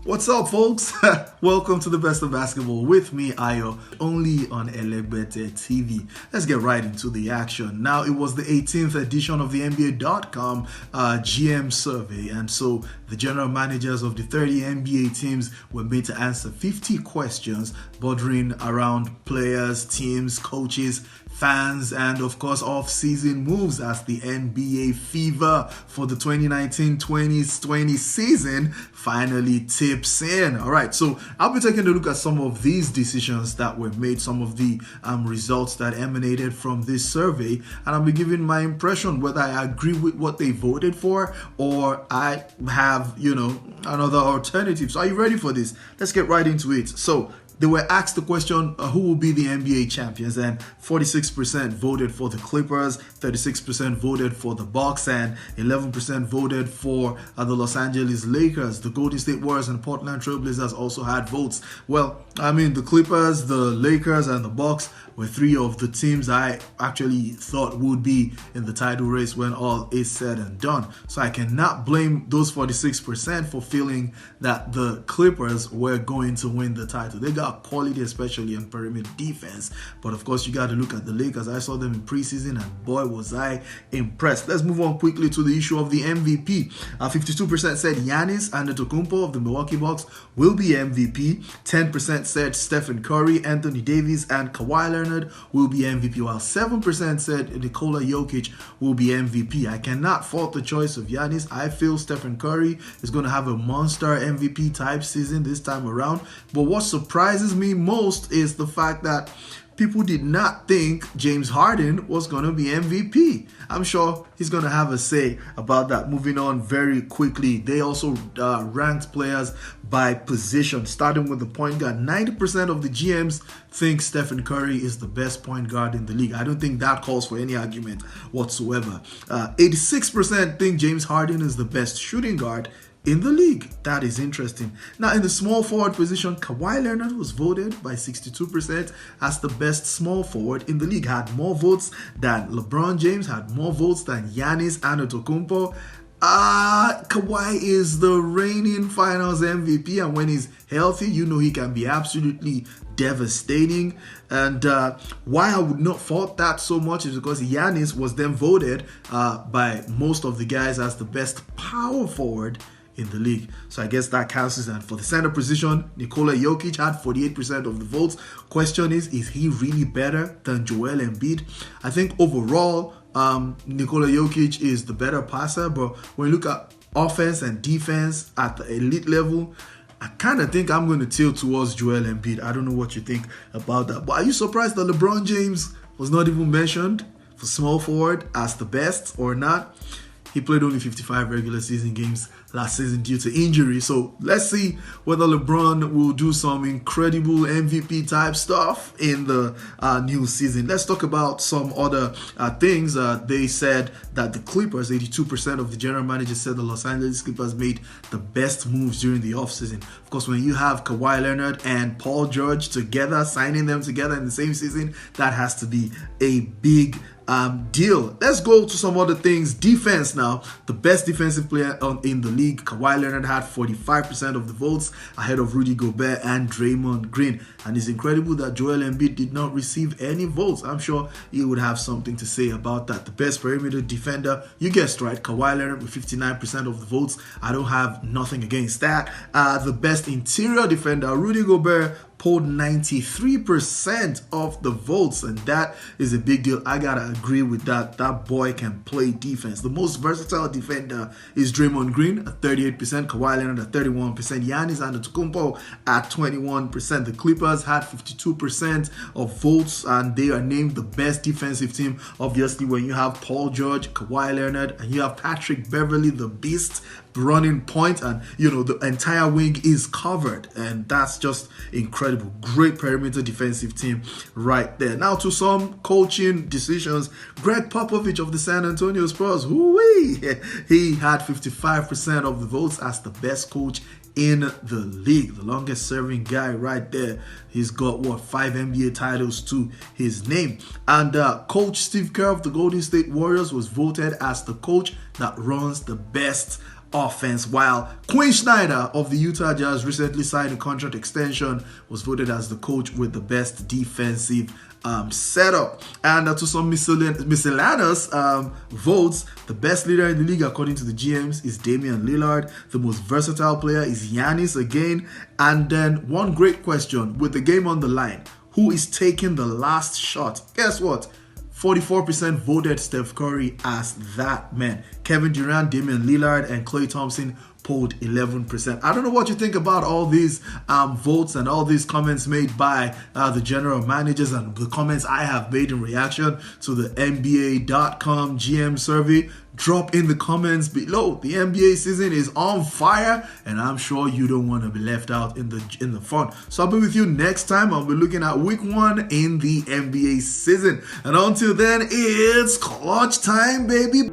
What's up, folks? Welcome to the best of basketball with me, Ayo, only on Elegbete TV. Let's get right into the action. Now, it was the 18th edition of the NBA.com GM survey, and so the general managers of the 30 NBA teams were made to answer 50 questions bordering around players, teams, coaches, fans, and of course off-season moves as the NBA fever for the 2019-2020 season finally tips in. All right, so I'll be taking a look at some of these decisions that were made, some of the results that emanated from this survey, and I'll be giving my impression whether I agree with what they voted for or I have, another alternative. So are you ready for this? Let's get right into it. So they were asked the question, who will be the NBA champions? And 46% voted for the Clippers, 36% voted for the Bucks, and 11% voted for the Los Angeles Lakers. The Golden State Warriors and Portland Trail Blazers also had votes. Well, the Clippers, the Lakers, and the Bucks were three of the teams I actually thought would be in the title race when all is said and done. So I cannot blame those 46% for feeling that the Clippers were going to win the title. They got quality, especially on perimeter defense. But of course, you got to look at the Lakers. I saw them in preseason, and boy, was I impressed. Let's move on quickly to the issue of the MVP. 52% said Giannis Antetokounmpo of the Milwaukee Bucks will be MVP. 10% said Stephen Curry, Anthony Davis, and Kawhi Leonard will be MVP, while 7% said Nikola Jokic will be MVP. I cannot fault the choice of Giannis. I feel Stephen Curry is going to have a monster MVP type season this time around. But what surprises me most is the fact that people did not think James Harden was going to be MVP. I'm sure he's going to have a say about that. Moving on very quickly, they also ranked players by position, starting with the point guard. 90% of the GMs think Stephen Curry is the best point guard in the league. I don't think that calls for any argument whatsoever. 86% think James Harden is the best shooting guard in the league. That is interesting. Now, in the small forward position, Kawhi Leonard was voted by 62% as the best small forward in the league. Had more votes than LeBron James, had more votes than Giannis Antetokounmpo. Kawhi is the reigning finals MVP, and when he's healthy, he can be absolutely devastating. And why I would not fault that so much is because Giannis was then voted by most of the guys as the best power forward in the league. So I guess that counts. And for the center position, Nikola Jokic had 48% of the votes. Question is he really better than Joel Embiid? I think overall, Nikola Jokic is the better passer, but when you look at offense and defense at the elite level, I kind of think I'm going to tilt towards Joel Embiid. I don't know what you think about that. But are you surprised that LeBron James was not even mentioned for small forward as the best or not? He played only 55 regular season games last season due to injury. So let's see whether LeBron will do some incredible MVP type stuff in the new season. Let's talk about some other things. They said that the Clippers, 82% of the general managers said the Los Angeles Clippers made the best moves during the offseason. Of course, when you have Kawhi Leonard and Paul George together, signing them together in the same season, that has to be a big deal. Let's go to some other things. Defense now. The best defensive player in the league, Kawhi Leonard, had 45% of the votes ahead of Rudy Gobert and Draymond Green. And it's incredible that Joel Embiid did not receive any votes. I'm sure he would have something to say about that. The best perimeter defender, you guessed right, Kawhi Leonard with 59% of the votes. I don't have nothing against that. The best interior defender, Rudy Gobert, polled 93% of the votes, and that is a big deal. I gotta agree with that. That boy can play defense. The most versatile defender is Draymond Green at 38%, Kawhi Leonard at 31%, Giannis Antetokounmpo at 21%. The Clippers had 52% of votes, and they are named the best defensive team. Obviously, when you have Paul George, Kawhi Leonard, and you have Patrick Beverley, the beast, running point, and the entire wing is covered, and that's just incredible. Great perimeter defensive team right there. Now to some coaching decisions. Greg Popovich of the San Antonio Spurs, he had 55% of the votes as the best coach in the league. The longest serving guy right there. He's got 5 NBA titles to his name. And Coach Steve Kerr of the Golden State Warriors was voted as the coach that runs the best offense, while Quinn Snyder of the Utah Jazz recently signed a contract extension, was voted as the coach with the best defensive setup. And to some miscellaneous votes, the best leader in the league according to the GMs is Damian Lillard. The most versatile player is Giannis again. And then one great question, with the game on the line, who is taking the last shot? Guess what? 44% voted Steph Curry as that man. Kevin Durant, Damian Lillard, and Klay Thompson polled 11%. I don't know what you think about all these votes and all these comments made by the general managers and the comments I have made in reaction to the NBA.com GM survey. Drop in the comments below. The NBA season is on fire, and I'm sure you don't want to be left out in the fun. So I'll be with you next time. I'll be looking at week 1 in the NBA season. And until then, it's clutch time, baby.